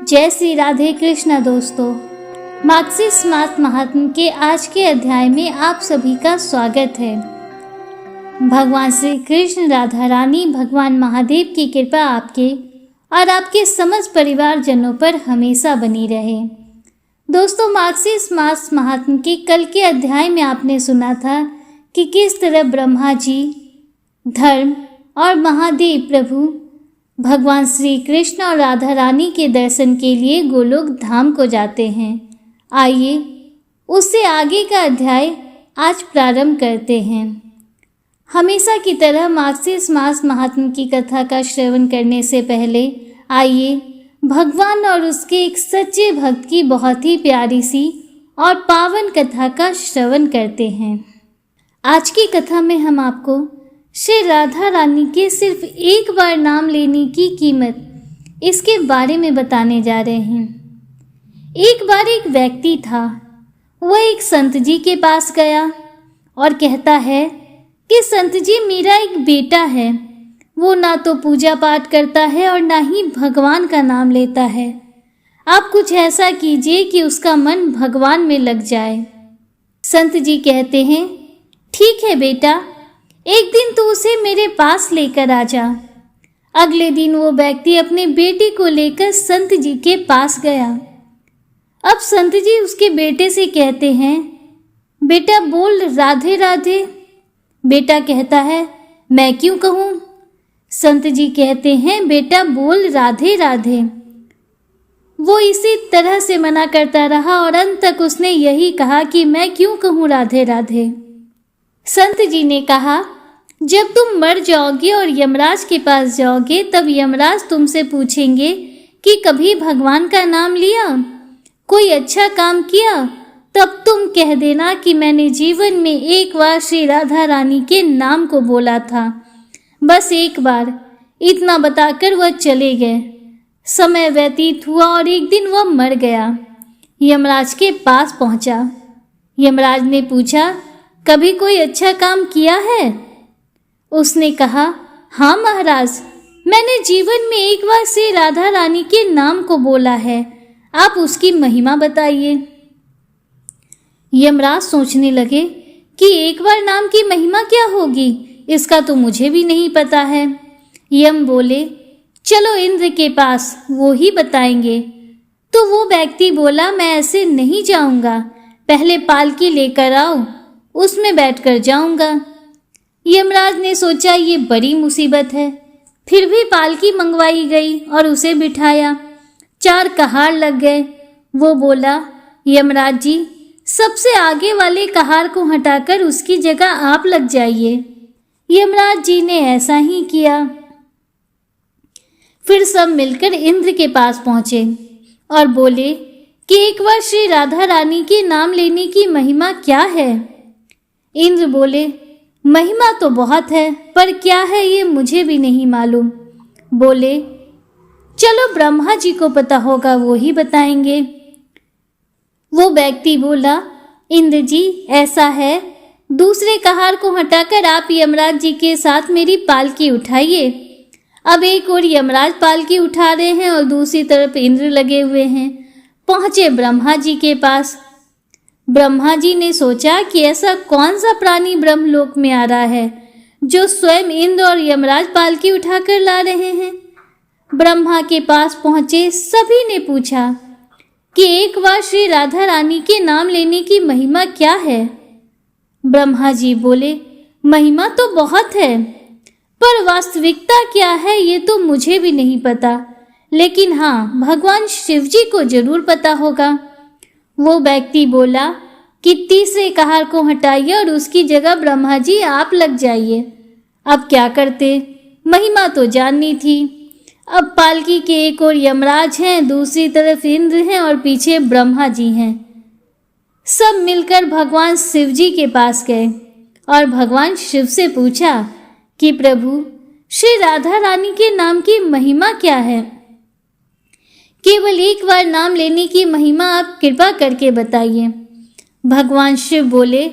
जय श्री राधे कृष्ण दोस्तों, मार्क्सिस्ट मास महात्म के आज के अध्याय में आप सभी का स्वागत है। भगवान श्री कृष्ण, राधा रानी, भगवान महादेव की कृपा आपके और आपके समस्त परिवारजनों पर हमेशा बनी रहे। दोस्तों, मार्क्सिस्ट मास महात्म के कल के अध्याय में आपने सुना था कि किस तरह ब्रह्मा जी, धर्म और महादेव प्रभु भगवान श्री कृष्ण और राधा रानी के दर्शन के लिए गोलोक धाम को जाते हैं। आइए उससे आगे का अध्याय आज प्रारंभ करते हैं। हमेशा की तरह मार्क्सिस्ट मास महात्म की कथा का श्रवण करने से पहले आइए भगवान और उसके एक सच्चे भक्त की बहुत ही प्यारी सी और पावन कथा का श्रवण करते हैं। आज की कथा में हम आपको श्री राधा रानी के सिर्फ एक बार नाम लेने की कीमत, इसके बारे में बताने जा रहे हैं। एक बार एक व्यक्ति था। वह एक संत जी के पास गया और कहता है कि संत जी, मेरा एक बेटा है। वो ना तो पूजा पाठ करता है और ना ही भगवान का नाम लेता है। आप कुछ ऐसा कीजिए कि उसका मन भगवान में लग जाए। संत जी कहते हैं, ठीक है बेटा, एक दिन तू उसे मेरे पास लेकर आ जा। अगले दिन वो व्यक्ति अपने बेटे को लेकर संत जी के पास गया। अब संत जी उसके बेटे से कहते हैं, बेटा बोल राधे राधे। बेटा कहता है, मैं क्यों कहूँ? संत जी कहते हैं, बेटा बोल राधे राधे। वो इसी तरह से मना करता रहा और अंत तक उसने यही कहा कि मैं क्यों कहूँ राधे राधे। संत जी ने कहा, जब तुम मर जाओगे और यमराज के पास जाओगे, तब यमराज तुमसे पूछेंगे कि कभी भगवान का नाम लिया, कोई अच्छा काम किया? तब तुम कह देना कि मैंने जीवन में एक बार श्री राधा रानी के नाम को बोला था, बस एक बार। इतना बताकर वह चले गए। समय व्यतीत हुआ और एक दिन वह मर गया। यमराज के पास पहुंचा। यमराज ने पूछा, कभी कोई अच्छा काम किया है? उसने कहा, हाँ महाराज, मैंने जीवन में एक बार श्री राधा रानी के नाम को बोला है। आप उसकी महिमा बताइए। यमराज सोचने लगे कि एक बार नाम की महिमा क्या होगी, इसका तो मुझे भी नहीं पता है। यम बोले, चलो इंद्र के पास, वो ही बताएंगे। तो वो व्यक्ति बोला, मैं ऐसे नहीं जाऊंगा, पहले पालकी लेकर आओ, उसमें बैठकर जाऊंगा। यमराज ने सोचा ये बड़ी मुसीबत है। फिर भी पालकी मंगवाई गई और उसे बिठाया। 4 कहार लग गए। वो बोला, यमराज जी, सबसे आगे वाले कहार को हटाकर उसकी जगह आप लग जाइए। यमराज जी ने ऐसा ही किया। फिर सब मिलकर इंद्र के पास पहुंचे और बोले कि एक बार श्री राधा रानी के नाम लेने की महिमा क्या है? इंद्र बोले, महिमा तो बहुत है, पर क्या है ये मुझे भी नहीं मालूम। बोले, चलो ब्रह्मा जी को पता होगा, वो ही बताएंगे। वो व्यक्ति बोला, इंद्र जी ऐसा है, दूसरे कहार को हटाकर आप यमराज जी के साथ मेरी पालकी उठाइए। अब एक और यमराज पालकी उठा रहे हैं और दूसरी तरफ इंद्र लगे हुए हैं। पहुंचे ब्रह्मा जी के पास। ब्रह्मा जी ने सोचा कि ऐसा कौन सा प्राणी ब्रह्मलोक में आ रहा है जो स्वयं इंद्र और यमराज पालकी उठाकर ला रहे हैं। ब्रह्मा के पास पहुंचे सभी ने पूछा कि एक बार श्री राधा रानी के नाम लेने की महिमा क्या है? ब्रह्मा जी बोले, महिमा तो बहुत है, पर वास्तविकता क्या है ये तो मुझे भी नहीं पता, लेकिन हाँ, भगवान शिव जी को जरूर पता होगा। वो व्यक्ति बोला कि तीसरे कहार को हटाइए और उसकी जगह ब्रह्मा जी आप लग जाइए। अब क्या करते, महिमा तो जाननी थी। अब पालकी के एक और यमराज हैं, दूसरी तरफ इंद्र हैं और पीछे ब्रह्मा जी हैं। सब मिलकर भगवान शिव जी के पास गए और भगवान शिव से पूछा कि प्रभु, श्री राधा रानी के नाम की महिमा क्या है? केवल एक बार नाम लेने की महिमा आप कृपा करके बताइए। भगवान शिव बोले,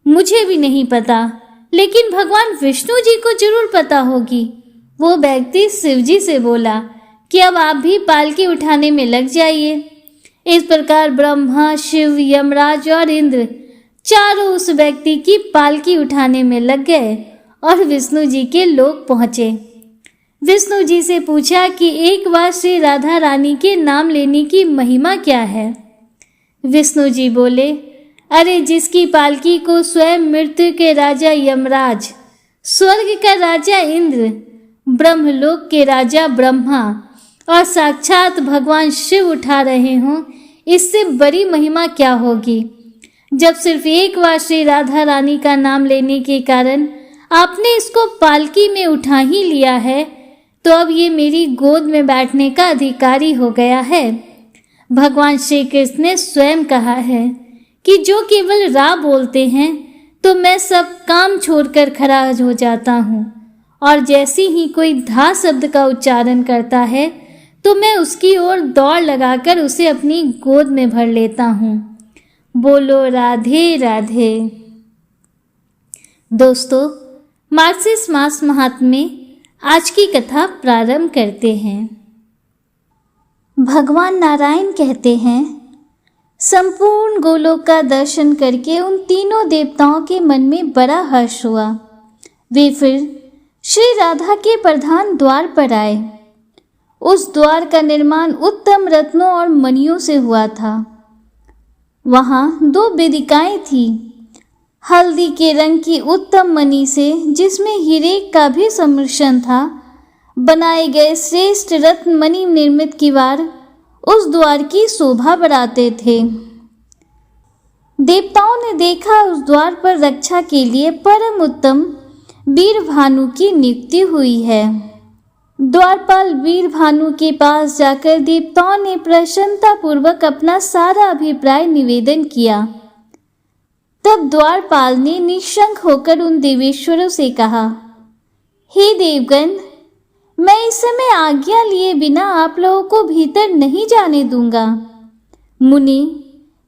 मुझे भी नहीं पता, लेकिन भगवान विष्णु जी को जरूर पता होगी। वो व्यक्ति शिव जी से बोला कि अब आप भी पालकी उठाने में लग जाइए। इस प्रकार ब्रह्मा, शिव, यमराज और इंद्र चारों उस व्यक्ति की पालकी उठाने में लग गए और विष्णु जी के लोक पहुँचे। विष्णु जी से पूछा कि एक बार श्री राधा रानी के नाम लेने की महिमा क्या है। विष्णु जी बोले, अरे जिसकी पालकी को स्वयं मृत्यु के राजा यमराज, स्वर्ग का राजा इंद्र, ब्रह्मलोक के राजा ब्रह्मा और साक्षात भगवान शिव उठा रहे हों, इससे बड़ी महिमा क्या होगी। जब सिर्फ एक बार श्री राधा रानी का नाम लेने के कारण आपने इसको पालकी में उठा ही लिया है, तो अब ये मेरी गोद में बैठने का अधिकारी हो गया है। भगवान श्री कृष्ण ने स्वयं कहा है कि जो केवल रा बोलते हैं तो मैं सब काम छोड़कर खड़ा हो जाता हूँ, और जैसे ही कोई धा शब्द का उच्चारण करता है तो मैं उसकी ओर दौड़ लगाकर उसे अपनी गोद में भर लेता हूँ। बोलो राधे राधे। दोस्तों, मार्गशीर्ष मास महात्म्य में आज की कथा प्रारंभ करते हैं। भगवान नारायण कहते हैं, संपूर्ण गोलोक का दर्शन करके उन तीनों देवताओं के मन में बड़ा हर्ष हुआ। वे फिर श्री राधा के प्रधान द्वार पर आए। उस द्वार का निर्माण उत्तम रत्नों और मणियों से हुआ था। वहाँ 2 वेदिकाएं थीं। हल्दी के रंग की उत्तम मणि से, जिसमें हीरे का भी सम्मिश्रण था, बनाए गए श्रेष्ठ रत्न मणि निर्मित किवाड़ उस द्वार की शोभा बढ़ाते थे। देवताओं ने देखा उस द्वार पर रक्षा के लिए परम उत्तम वीरभानु की नियुक्ति हुई है। द्वारपाल वीरभानु के पास जाकर देवताओं ने प्रसन्नता पूर्वक अपना सारा अभिप्राय निवेदन किया। तब द्वारपाल ने निशंक होकर उन देवेश्वरों से कहा, हे देवगण, मैं इस समय आज्ञा लिए बिना आप लोगों को भीतर नहीं जाने दूंगा। मुनि,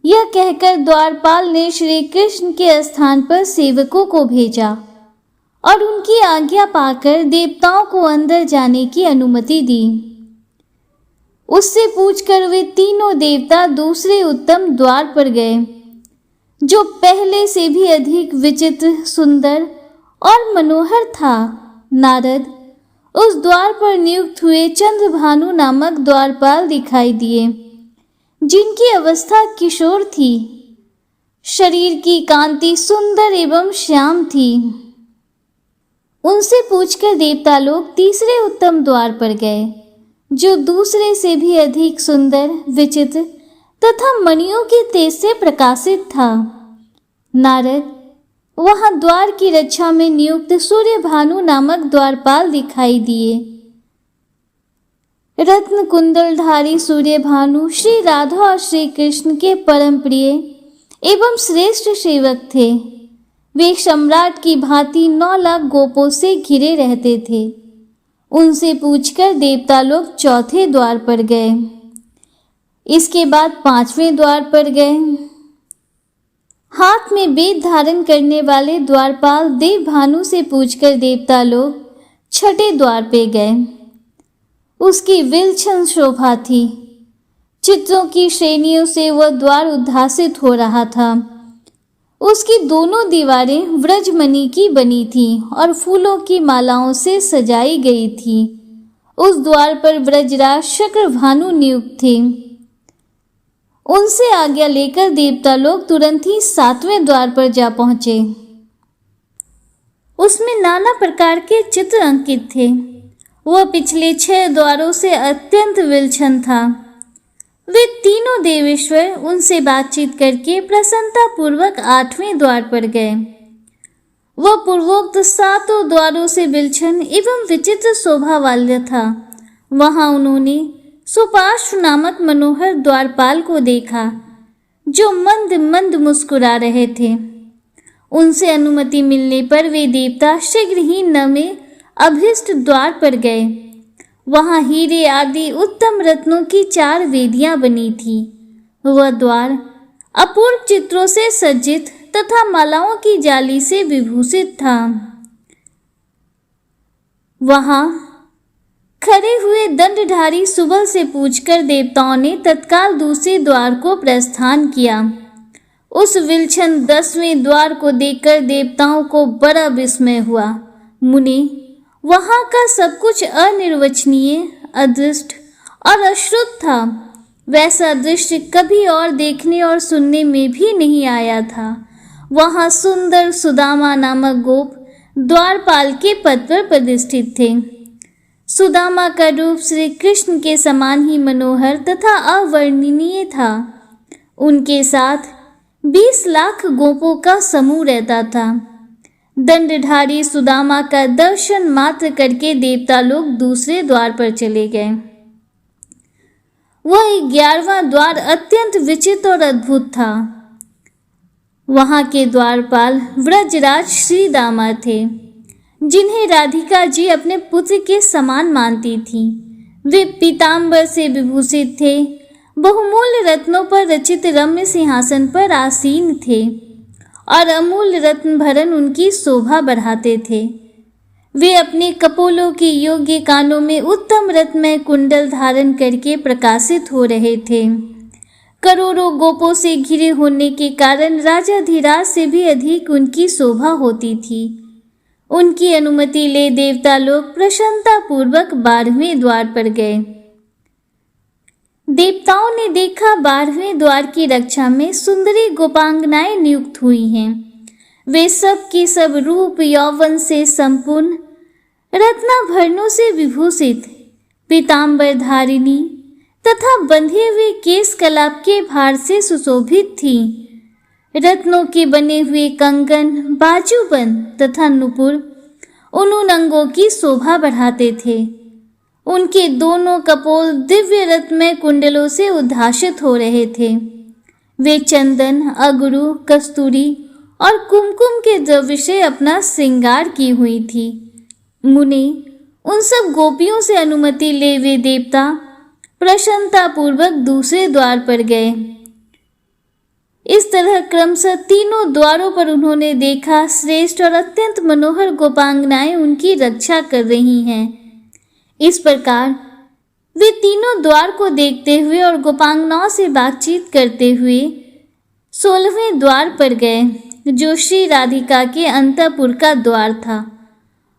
यह कहकर द्वारपाल ने श्री कृष्ण के स्थान पर सेवकों को भेजा और उनकी आज्ञा पाकर देवताओं को अंदर जाने की अनुमति दी। उससे पूछकर वे तीनों देवता दूसरे उत्तम द्वार पर गए, जो पहले से भी अधिक विचित्र, सुंदर और मनोहर था। नारद उस द्वार पर नियुक्त हुए चंद्रभानु नामक द्वारपाल दिखाई दिए, जिनकी अवस्था किशोर थी। शरीर की कांति सुंदर एवं श्याम थी। उनसे पूछकर देवता लोग तीसरे उत्तम द्वार पर गए, जो दूसरे से भी अधिक सुंदर, विचित्र तथा मणियों के तेज से प्रकाशित था। नारद वहां द्वार की रक्षा में नियुक्त सूर्यभानु नामक द्वारपाल दिखाई दिए। रत्न कुंडलधारी सूर्यभानु श्री राधा और श्री कृष्ण के परम प्रिय एवं श्रेष्ठ सेवक थे। वे सम्राट की भांति 9 लाख गोपों से घिरे रहते थे। उनसे पूछकर देवता लोग चौथे द्वार पर गए। इसके बाद 5वें द्वार पर गए। हाथ में वेद धारण करने वाले द्वारपाल देवभानु से पूछकर देवता लोग 6ठे द्वार पे गए। उसकी विलक्षण शोभा थी। चित्रों की श्रेणियों से वह द्वार उद्भासित हो रहा था। उसकी दोनों दीवारें व्रजमणि की बनी थीं और फूलों की मालाओं से सजाई गई थी। उस द्वार पर ब्रजराज शक्रभानु नियुक्त थे। उनसे आज्ञा लेकर देवता लोग तुरंत ही 7वें द्वार पर जा पहुंचे। उसमें नाना प्रकार के चित्र अंकित थे। वह पिछले 6 द्वारों से अत्यंत विलक्षण था। वे तीनों देवेश्वर उनसे बातचीत करके प्रसन्नता पूर्वक 8वें द्वार पर गए। वह पूर्वोक्त 7 द्वारों से विलक्षण एवं विचित्र शोभा वाला था। वहां उन्होंने सुपार्श्व नामक मनोहर द्वारपाल को देखा, जो मंद मंद मुस्कुरा रहे थे। उनसे अनुमति मिलने पर वे देवता शीघ्र ही नवे अभीष्ट द्वार पर गए। वहां हीरे आदि उत्तम रत्नों की 4 वेदियां बनी थी। वह द्वार अपूर्व चित्रों से सज्जित तथा मालाओं की जाली से विभूषित था। वहां खड़े हुए दंडधारी सुबल से पूछकर देवताओं ने तत्काल दूसरे द्वार को प्रस्थान किया। उस विलक्षण 10वें द्वार को देखकर देवताओं को बड़ा विस्मय हुआ। मुनि, वहां का सब कुछ अनिर्वचनीय, अदृष्ट और अश्रुत था। वैसा दृश्य कभी और देखने और सुनने में भी नहीं आया था। वहां सुंदर सुदामा नामक गोप द्वारपाल के पद पर प्रतिष्ठित थे। सुदामा का रूप श्री कृष्ण के समान ही मनोहर तथा अवर्णनीय था। उनके साथ 20 लाख गोपों का समूह रहता था। दंडधारी सुदामा का दर्शन मात्र करके देवता लोग दूसरे द्वार पर चले गए। वह 11वां द्वार अत्यंत विचित्र और अद्भुत था। वहां के द्वारपाल व्रजराज श्री दामा थे, जिन्हें राधिका जी अपने पुत्र के समान मानती थी। वे पीताम्बर से विभूषित थे, बहुमूल्य रत्नों पर रचित रम्य सिंहासन पर आसीन थे और अमूल्य रत्न भरन उनकी शोभा बढ़ाते थे। वे अपने कपोलों के योग्य कानों में उत्तम रत्नमय कुंडल धारण करके प्रकाशित हो रहे थे। करोड़ों गोपों से घिरे होने के कारण राजाधिराज से भी अधिक उनकी शोभा होती थी। उनकी अनुमति ले देवता लोग प्रसन्नता पूर्वक 12वें द्वार पर गए। देवताओं ने देखा 12वें द्वार की रक्षा में सुंदरी गोपांगनाएं नियुक्त हुई हैं। वे सब की सब रूप यौवन से संपूर्ण, रत्नाभरणों से विभूषित, पीताम्बर धारिणी तथा बंधे हुए केश कलाप के भार से सुशोभित थी। रत्नों के बने हुए कंगन, बाजूबंद तथा नुपुर उन अंगों की शोभा बढ़ाते थे। उनके दोनों कपोल दिव्य रत्नमय कुंडलों से उद्भासित हो रहे थे। वे चंदन, अगरू, कस्तूरी और कुमकुम के द्रव्य से अपना श्रृंगार की हुई थी। मुनि, उन सब गोपियों से अनुमति ले वे देवता प्रसन्नता पूर्वक दूसरे द्वार पर गए। इस तरह क्रमशः तीनों द्वारों पर उन्होंने देखा श्रेष्ठ और अत्यंत मनोहर गोपांगनाएं उनकी रक्षा कर रही हैं। इस प्रकार वे तीनों द्वार को देखते हुए और गोपांगनाओं से बातचीत करते हुए 16वें द्वार पर गए, जो श्री राधिका के अंतःपुर का द्वार था।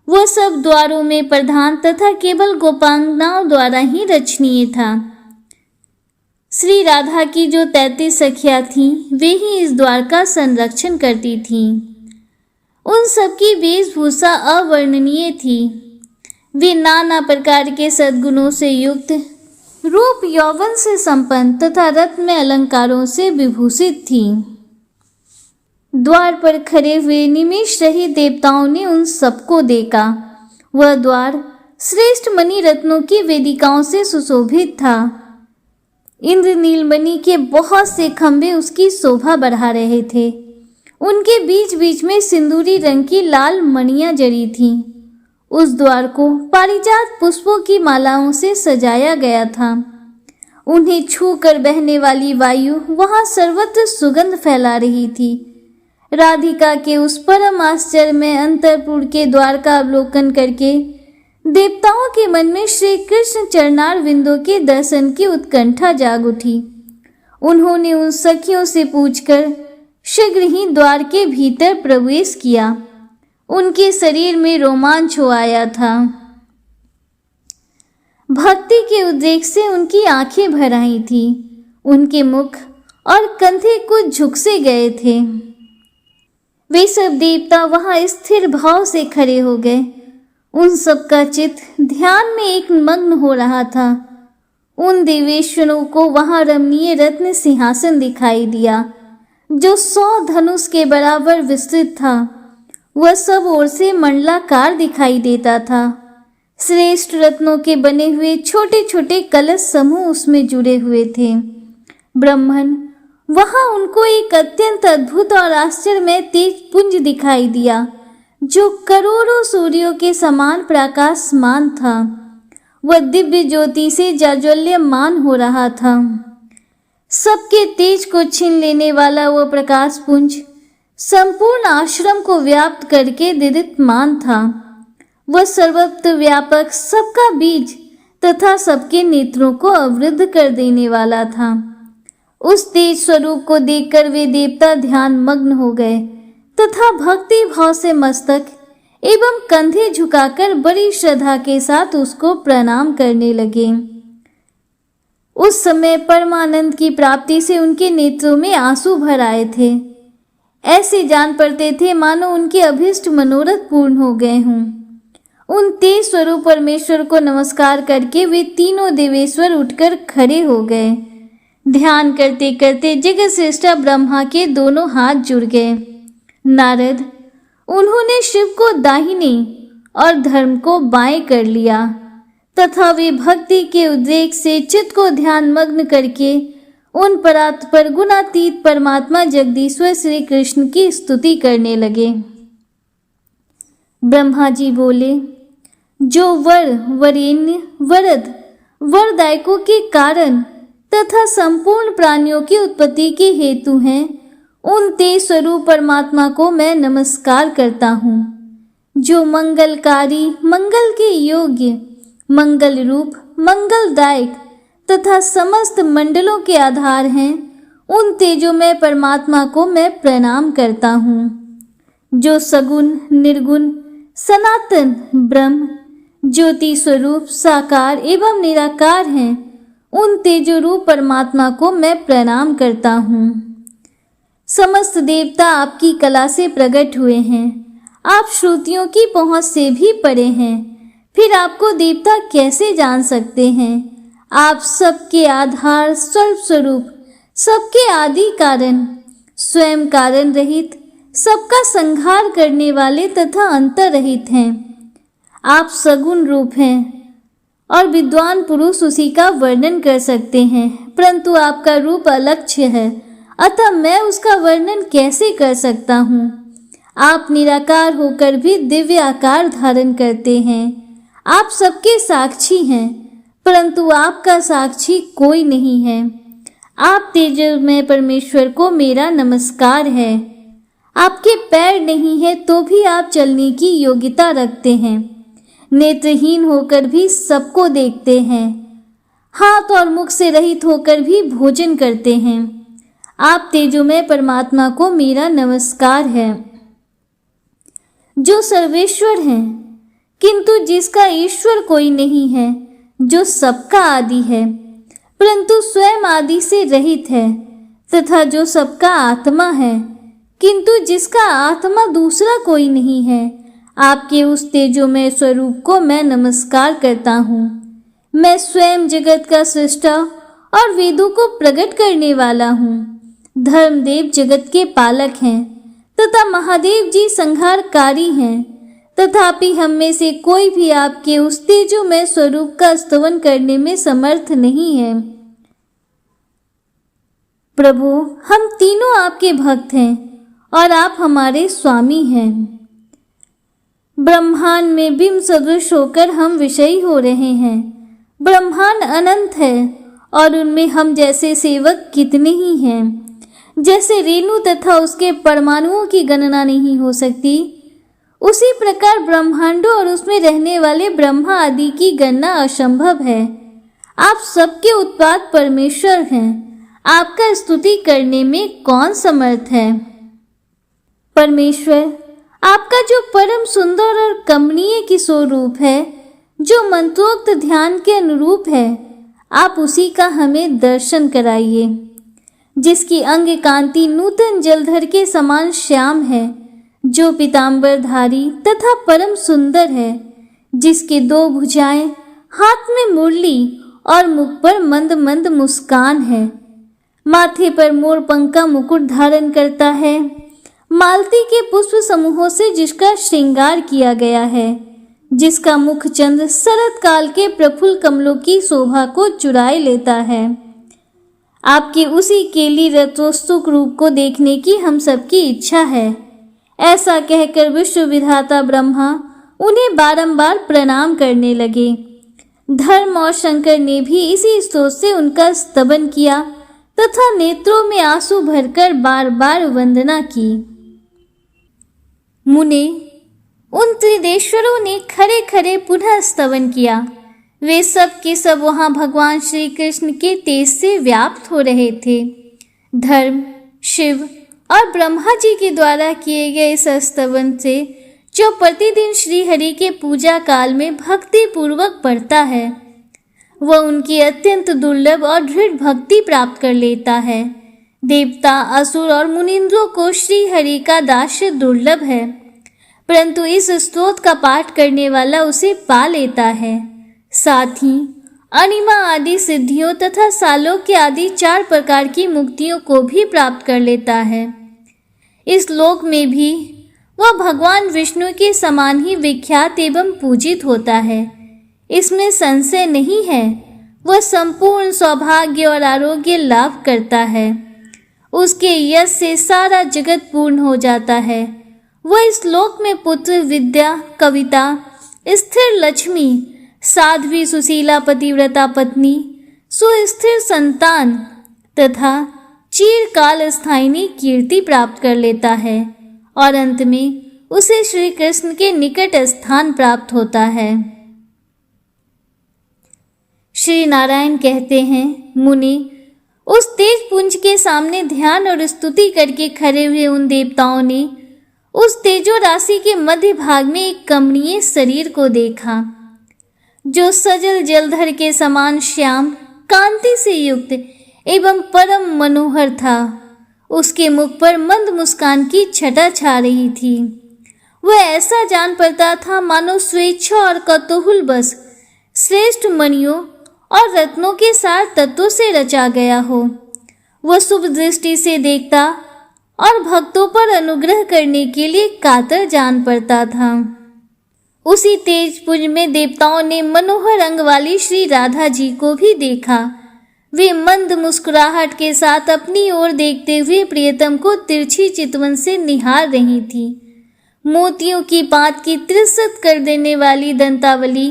वह सब द्वारों में प्रधान तथा केवल गोपांगनाओं द्वारा ही रचनीय था। श्री राधा की जो 33 सखियां थीं, वे ही इस द्वार का संरक्षण करती थीं। उन सबकी वेशभूषा अवर्णनीय थी। वे नाना प्रकार के सद्गुणों से युक्त, रूप यौवन से संपन्न तथा रत्न अलंकारों से विभूषित थीं। द्वार पर खड़े हुए निमिष रहित देवताओं ने उन सबको देखा। वह द्वार श्रेष्ठ मणि रत्नों की वेदिकाओं से सुशोभित था। इंद्रनील मणि के बहुत से खंभे उसकी शोभा बढ़ा रहे थे। उनके बीच बीच में सिंदूरी रंग की लाल मणियां जड़ी थीं। उस द्वार को पारिजात पुष्पों की मालाओं से सजाया गया था। उन्हें छू कर बहने वाली वायु वहां सर्वत्र सुगंध फैला रही थी। राधिका के उस परम आश्चर्य में अंतरपुर के द्वार का अवलोकन करके देवताओं के मन में श्री कृष्ण चरणार विंदों के दर्शन की उत्कंठा जाग उठी। उन्होंने उन सखियों से पूछकर शीघ्र ही द्वार के भीतर प्रवेश किया। उनके शरीर में रोमांच हो आया था। भक्ति के उद्रेक से उनकी आंखें भर आई थी। उनके मुख और कंधे कुछ झुक से गए थे। वे सब देवता वहां स्थिर भाव से खड़े हो गए। उन सब का चित्त ध्यान में एक मग्न हो रहा था। उन देवेश्वरों को वहां रमणीय रत्न सिंहासन दिखाई दिया, जो 100 धनुष के बराबर विस्तृत था। वह सब ओर से मंडलाकार दिखाई देता था। श्रेष्ठ रत्नों के बने हुए छोटे छोटे कलश समूह उसमें जुड़े हुए थे। ब्रह्मन, वहां उनको एक अत्यंत अद्भुत और आश्चर्यमय तेज पुंज दिखाई दिया, जो करोड़ों सूर्यों के समान प्रकाशमान था। वह दिव्य ज्योति से जाज्वल्यमान हो रहा था। सबके तेज को छीन लेने वाला वह प्रकाश पुंज संपूर्ण आश्रम को व्याप्त करके दीप्तमान था। वह सर्वत्र व्यापक, सबका बीज तथा सबके नेत्रों को अवरुद्ध कर देने वाला था। उस तेज स्वरूप को देखकर वे देवता ध्यान मग्न हो गए तथा भक्ति भाव से मस्तक एवं कंधे झुकाकर बड़ी श्रद्धा के साथ उसको प्रणाम करने लगे। उस समय परमानंद की प्राप्ति से उनके नेत्रों में आंसू भर आए थे। ऐसे जान पड़ते थे मानो उनके अभीष्ट मनोरथ पूर्ण हो गए हों। उन तेज स्वरूप परमेश्वर को नमस्कार करके वे तीनों देवेश्वर उठकर खड़े हो गए। ध्यान करते करते जगत श्रेष्ठा ब्रह्मा के दोनों हाथ जुड़ गए। नारद, उन्होंने शिव को दाहिने और धर्म को बाएं कर लिया तथा वे भक्ति के उद्रेक से चित्त को ध्यान मग्न करके उन पर गुणातीत परमात्मा जगदीश्वर श्री कृष्ण की स्तुति करने लगे। ब्रह्मा जी बोले, जो वर, वरेण्य, वरद, वरदायकों के कारण तथा संपूर्ण प्राणियों की उत्पत्ति के हेतु हैं, उन तेज स्वरूप परमात्मा को मैं नमस्कार करता हूँ। जो मंगलकारी, मंगल के योग्य, मंगल रूप, मंगलदायक तथा समस्त मंडलों के आधार हैं, उन तेजोमय परमात्मा को मैं प्रणाम करता हूँ। जो सगुण, निर्गुण, सनातन ब्रह्म, ज्योति स्वरूप, साकार एवं निराकार हैं, उन तेजो रूप परमात्मा को मैं प्रणाम करता हूँ। समस्त देवता आपकी कला से प्रकट हुए हैं। आप श्रुतियों की पहुँच से भी परे हैं, फिर आपको देवता कैसे जान सकते हैं? आप सबके आधार, सर्व स्वरूप, सबके आदि कारण, स्वयं कारण रहित, सबका संहार करने वाले तथा अंतर रहित हैं। आप सगुण रूप हैं और विद्वान पुरुष उसी का वर्णन कर सकते हैं, परंतु आपका रूप अलक्ष्य है, अतः मैं उसका वर्णन कैसे कर सकता हूँ? आप निराकार होकर भी दिव्य आकार धारण करते हैं। आप सबके साक्षी हैं, परंतु आपका साक्षी कोई नहीं है। आप तेजोमय परमेश्वर को मेरा नमस्कार है। आपके पैर नहीं है तो भी आप चलने की योग्यता रखते हैं। नेत्रहीन होकर भी सबको देखते हैं। हाथ और मुख से रहित होकर भी भोजन करते हैं। आप तेजोमय परमात्मा को मेरा नमस्कार है। जो सर्वेश्वर हैं, किंतु जिसका ईश्वर कोई नहीं है, जो सबका आदि है परंतु स्वयं आदि से रहित है, तथा जो सबका आत्मा है किंतु जिसका आत्मा दूसरा कोई नहीं है, आपके उस तेजोमय स्वरूप को मैं नमस्कार करता हूँ। मैं स्वयं जगत का सृष्टा और वेदों को प्रकट करने वाला हूँ। धर्मदेव जगत के पालक हैं तथा महादेव जी संहारकारी हैं, तथापि हम में से कोई भी आपके उस तेजोमय स्वरूप का स्तवन करने में समर्थ नहीं है। प्रभु, हम तीनों आपके भक्त हैं और आप हमारे स्वामी हैं। ब्रह्मांड में बिंब सदृश होकर हम विषयी हो रहे हैं। ब्रह्मांड अनंत है और उनमें हम जैसे सेवक कितने ही हैं। जैसे रेणु तथा उसके परमाणुओं की गणना नहीं हो सकती, उसी प्रकार ब्रह्मांडों और उसमें रहने वाले ब्रह्मा आदि की गणना असंभव है। आप सबके उत्पाद परमेश्वर हैं। आपका स्तुति करने में कौन समर्थ है? परमेश्वर, आपका जो परम सुंदर और कमनीय किशोर रूप है, जो मंत्रोक्त ध्यान के अनुरूप है, आप उसी का हमें दर्शन कराइए। जिसकी अंग कांति नूतन जलधर के समान श्याम है, जो पीतांबरधारी तथा परम सुंदर है, जिसके दो भुजाएं, हाथ में मुरली और मुख पर मंद मंद मुस्कान है, माथे पर मोर पंख का मुकुट धारण करता है, मालती के पुष्प समूहों से जिसका श्रृंगार किया गया है, जिसका मुख चंद्र शरद काल के प्रफुल्ल कमलों की शोभा को चुराए लेता है। आपके उसी केली रत्नोत्सुक रूप को देखने की हम सबकी इच्छा है। ऐसा कहकर विश्व विधाता ब्रह्मा उन्हें बारंबार प्रणाम करने लगे। धर्म और शंकर ने भी इसी स्तोत्र से उनका स्तवन किया तथा नेत्रों में आंसू भरकर बार बार वंदना की। मुने, उन त्रिदेश्वरों ने खड़े खड़े पुनः स्तवन किया। वे सब के सब वहां भगवान श्री कृष्ण के तेज से व्याप्त हो रहे थे। धर्म, शिव और ब्रह्मा जी के द्वारा किए गए इस स्तवन से जो प्रतिदिन श्री हरि के पूजा काल में भक्ति पूर्वक पढ़ता है, वह उनकी अत्यंत दुर्लभ और दृढ़ भक्ति प्राप्त कर लेता है। देवता, असुर और मुनिंद्रों को श्री हरि का दास्य दुर्लभ है, परंतु इस स्तोत्र का पाठ करने वाला उसे पा लेता है। साथ ही अनिमा आदि सिद्धियों तथा सालोक्य आदि 4 प्रकार की मुक्तियों को भी प्राप्त कर लेता है। इस लोक में भी वह भगवान विष्णु के समान ही विख्यात एवं पूजित होता है, इसमें संशय नहीं है। वह संपूर्ण सौभाग्य और आरोग्य लाभ करता है। उसके यश से सारा जगत पूर्ण हो जाता है। वह इस लोक में पुत्र, विद्या, कविता, स्थिर लक्ष्मी, साध्वी सुशीला पतिव्रता पत्नी, सुस्थिर संतान तथा चिरकाल स्थायिनी कीर्ति प्राप्त कर लेता है और अंत में उसे श्री कृष्ण के निकट स्थान प्राप्त होता है। श्री नारायण कहते हैं, मुनि, उस तेज पुंज के सामने ध्यान और स्तुति करके खड़े हुए उन देवताओं ने उस तेजो राशि के मध्य भाग में एक कमनीय शरीर को देखा, जो सजल जलधर के समान श्याम, कांति से युक्त एवं परम मनोहर था। उसके मुख पर मंद मुस्कान की छटा छा रही थी। वह ऐसा जान पड़ता था मानो स्वेच्छा और कौतूहल बस श्रेष्ठ मणियों और रत्नों के सार तत्वों से रचा गया हो। वह शुभ दृष्टि से देखता और भक्तों पर अनुग्रह करने के लिए कातर जान पड़ता था। उसी तेज पुंज में देवताओं ने मनोहर अंग वाली श्री राधा जी को भी देखा। वे मंद मुस्कुराहट के साथ अपनी ओर देखते हुए प्रियतम को तिरछी चितवन से निहार रही थी। मोतियों की पात की त्रिशत कर देने वाली दंतावली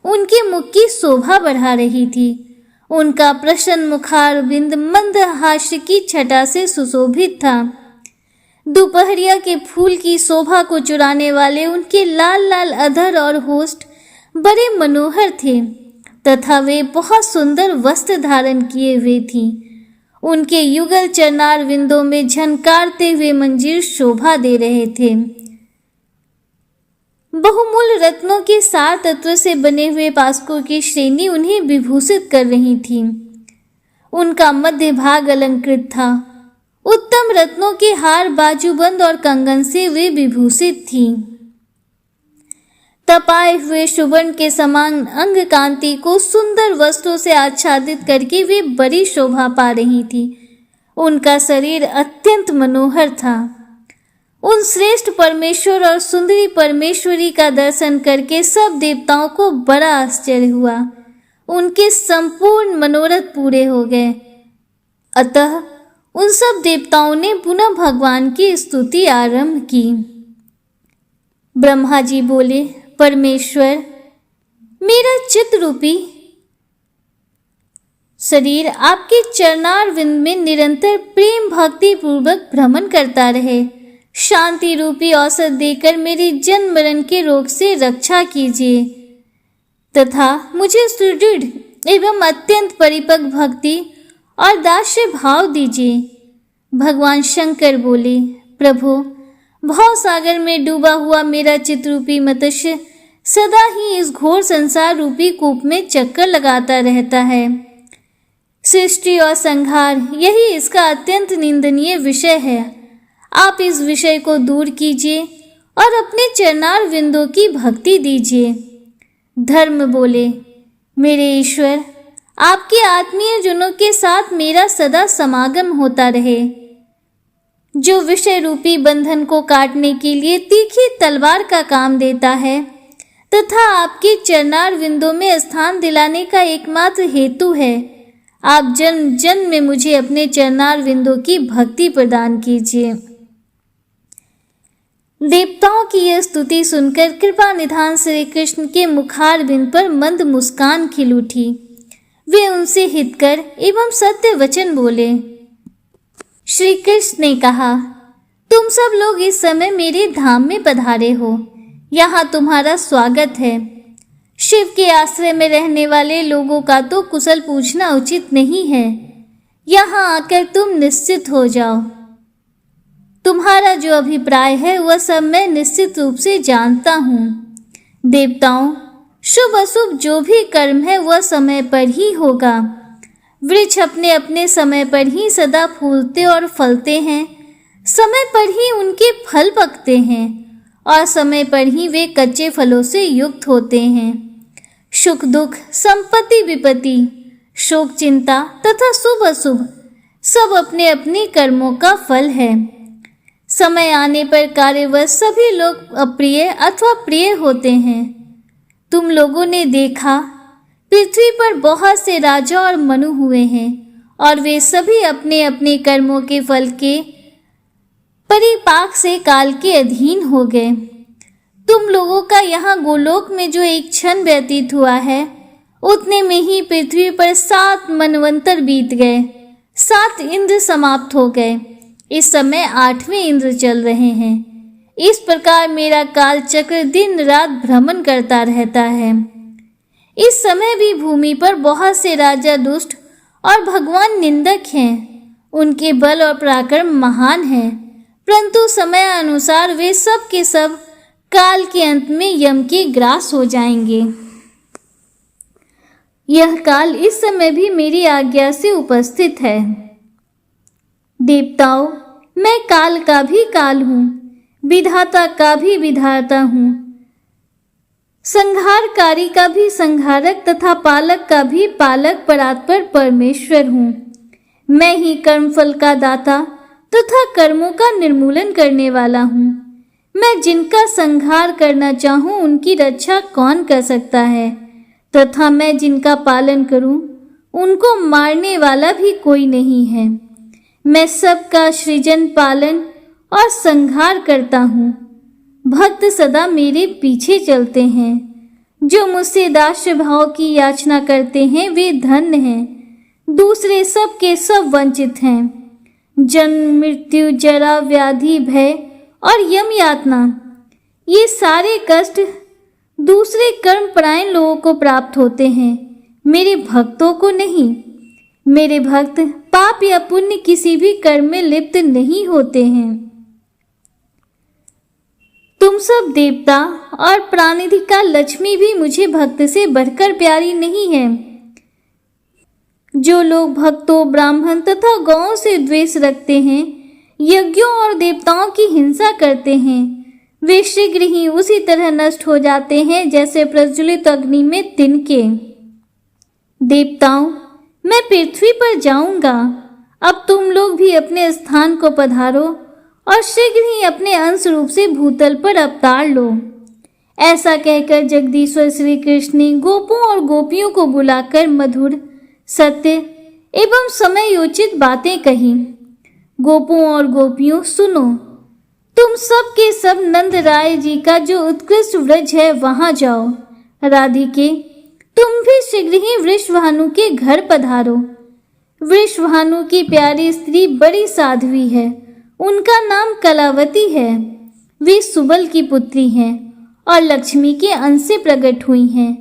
उनके मुख की शोभा बढ़ा रही थी। उनका प्रसन्न मुखार बिंद मंद हास्य की छटा से सुशोभित था। दोपहरिया के फूल की शोभा को चुराने वाले उनके लाल लाल अधर और होठ बड़े मनोहर थे तथा वे बहुत सुंदर वस्त्र धारण किए हुए थी। उनके युगल चरनार विंदों में झनकारते हुए मंजीर शोभा दे रहे थे। बहुमूल्य रत्नों के सार तत्व से बने हुए पासकों की श्रेणी उन्हें विभूषित कर रही थी। उनका मध्य भाग अलंकृत था। उत्तम रत्नों के हार, बाजूबंद और कंगन से वे विभूषित थी। तपाए हुए सुवर्ण के समान अंग कांति को सुंदर वस्त्रों से आच्छादित करके वे बड़ी शोभा पा रही थी। उनका शरीर अत्यंत मनोहर था। उन श्रेष्ठ परमेश्वर और सुंदरी परमेश्वरी का दर्शन करके सब देवताओं को बड़ा आश्चर्य हुआ। उनके संपूर्ण मनोरथ पूरे हो गए। अतः उन सब देवताओं ने पुनः भगवान की स्तुति आरंभ की। ब्रह्मा जी बोले, परमेश्वर, मेरा चित्त रूपी शरीर आपके चरणार विंद में निरंतर प्रेम भक्ति पूर्वक भ्रमण करता रहे। शांति रूपी औषध देकर मेरी जन्म मरण के रोग से रक्षा कीजिए तथा मुझे सुदृढ़ एवं अत्यंत परिपक्व भक्ति और दास्य भाव दीजिए। भगवान शंकर बोले, प्रभु, भव सागर में डूबा हुआ मेरा चित्रूपी मत्स्य सदा ही इस घोर संसार रूपी कूप में चक्कर लगाता रहता है। सृष्टि और संहार, यही इसका अत्यंत निंदनीय विषय है। आप इस विषय को दूर कीजिए और अपने चरणार विंदों की भक्ति दीजिए। धर्म बोले, मेरे ईश्वर, आपके आत्मीय जनों के साथ मेरा सदा समागम होता रहे। जो विषय रूपी बंधन को काटने के लिए तीखी तलवार का काम देता है तथा आपके चरणार विंदों में स्थान दिलाने का एकमात्र हेतु है, आप जन्म जन्म में मुझे अपने चरणार विंदों की भक्ति प्रदान कीजिए। देवताओं की यह स्तुति सुनकर कृपा निधान श्री कृष्ण के मुखार बिंद पर मंद मुस्कान खिल उठी। वे उनसे हितकर एवं सत्य वचन बोले। श्री कृष्ण ने कहा, तुम सब लोग इस समय मेरे धाम में पधारे हो। यहाँ तुम्हारा स्वागत है। शिव के आश्रय में रहने वाले लोगों का तो कुशल पूछना उचित नहीं है। यहाँ आकर तुम निश्चित हो जाओ। तुम्हारा जो अभिप्राय है वह सब मैं निश्चित रूप से जानता हूँ। देवताओं, शुभ अशुभ जो भी कर्म है वह समय पर ही होगा। वृक्ष अपने अपने समय पर ही सदा फूलते और फलते हैं, समय पर ही उनके फल पकते हैं और समय पर ही वे कच्चे फलों से युक्त होते हैं। सुख दुख, संपत्ति विपत्ति, शोक चिंता तथा शुभ अशुभ सब अपने अपने कर्मों का फल है। समय आने पर कार्यवश सभी लोग अप्रिय अथवा प्रिय होते हैं। तुम लोगों ने देखा, पृथ्वी पर बहुत से राजा और मनु हुए हैं और वे सभी अपने अपने कर्मों के फल के परिपाक से काल के अधीन हो गए। तुम लोगों का यहाँ गोलोक में जो एक क्षण व्यतीत हुआ है, उतने में ही पृथ्वी पर 7 मनवंतर बीत गए, 7 इंद्र समाप्त हो गए। इस समय 8वें इंद्र चल रहे हैं। इस प्रकार मेरा काल चक्र दिन रात भ्रमण करता रहता है। इस समय भी भूमि पर बहुत से राजा दुष्ट और भगवान निंदक हैं। उनके बल और पराक्रम महान हैं, परंतु समय अनुसार वे सब के सब काल के अंत में यम के ग्रास हो जाएंगे। यह काल इस समय भी मेरी आज्ञा से उपस्थित है। देवताओं, मैं काल का भी काल हूँ, विधाता का भी विधाता हूँ, संहारकारी का भी संहारक तथा पालक का भी पालक परात्पर परमेश्वर हूँ। मैं ही कर्मफल का दाता तथा कर्मों का निर्मूलन करने वाला हूँ। मैं जिनका संहार करना चाहूँ उनकी रक्षा कौन कर सकता है, तथा मैं जिनका पालन करूँ उनको मारने वाला भी कोई नहीं है। मैं सबका सृजन, पालन और संहार करता हूँ। भक्त सदा मेरे पीछे चलते हैं। जो मुझसे दास्य भाव की याचना करते हैं वे धन्य हैं। दूसरे सब के सब वंचित हैं। जन्म, मृत्यु, जरा, व्याधि, भय और यम यातना, ये सारे कष्ट दूसरे कर्मपरायण लोगों को प्राप्त होते हैं, मेरे भक्तों को नहीं। मेरे भक्त पाप या पुण्य किसी भी कर्म में लिप्त नहीं होते हैं। तुम सब देवता और प्राणिधिका लक्ष्मी भी मुझे भक्त से बढ़कर प्यारी नहीं है। जो लोग भक्तों, ब्राह्मण तथा गौओं से द्वेष रखते हैं, यज्ञों और देवताओं की हिंसा करते हैं, वे शीघ्र ही उसी तरह नष्ट हो जाते हैं जैसे प्रज्वलित अग्नि में तिनके। देवताओं, मैं पृथ्वी पर जाऊंगा। अब तुम लोग भी अपने स्थान को पधारो और शीघ्र ही अपने अंश रूप से भूतल पर अवतार लो। ऐसा कहकर जगदीश्वर श्री कृष्ण ने गोपों और गोपियों को बुलाकर मधुर, सत्य एवं समयोचित बातें कही। गोपों और गोपियों, सुनो, तुम सब के सब नंद राय जी का जो उत्कृष्ट व्रज है वहां जाओ। राधिके, तुम भी शीघ्र ही वृषभानु के घर पधारो। वृषभानु की प्यारी स्त्री बड़ी साध्वी है, उनका नाम कलावती है। वे सुबल की पुत्री हैं और लक्ष्मी के अंश से प्रकट हुई हैं।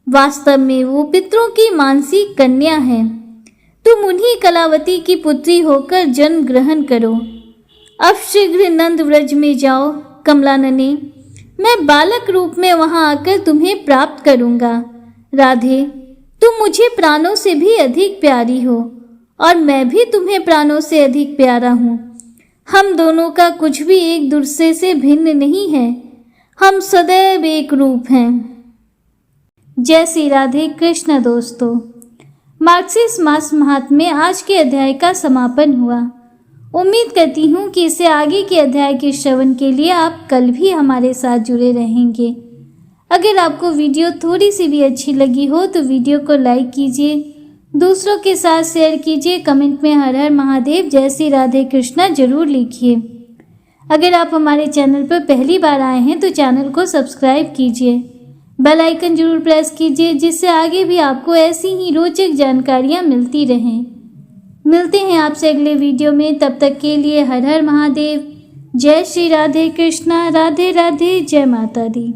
वास्तव में वो पितरों की मानसी कन्या है। तुम उन्हीं कलावती की पुत्री होकर जन्म ग्रहण करो। अब शीघ्र नंद व्रज में जाओ। कमलानने, मैं बालक रूप में वहां आकर तुम्हें प्राप्त करूंगा। राधे, तुम मुझे प्राणों से भी अधिक प्यारी हो और मैं भी तुम्हें प्राणों से अधिक प्यारा हूँ। हम दोनों का कुछ भी एक दूसरे से भिन्न नहीं है। हम सदैव एक रूप हैं। जय श्री राधे कृष्ण। दोस्तों, मार्गशीर्ष मास महात्म्य आज के अध्याय का समापन हुआ। उम्मीद करती हूँ कि इससे आगे के अध्याय के श्रवण के लिए आप कल भी हमारे साथ जुड़े रहेंगे। अगर आपको वीडियो थोड़ी सी भी अच्छी लगी हो तो वीडियो को लाइक कीजिए, दूसरों के साथ शेयर कीजिए, कमेंट में हर हर महादेव, जय श्री राधे कृष्णा जरूर लिखिए। अगर आप हमारे चैनल पर पहली बार आए हैं तो चैनल को सब्सक्राइब कीजिए, बेल आइकन जरूर प्रेस कीजिए, जिससे आगे भी आपको ऐसी ही रोचक जानकारियाँ मिलती रहें। मिलते हैं आपसे अगले वीडियो में, तब तक के लिए हर हर महादेव, जय श्री राधे कृष्णा। राधे राधे, जय माता दी।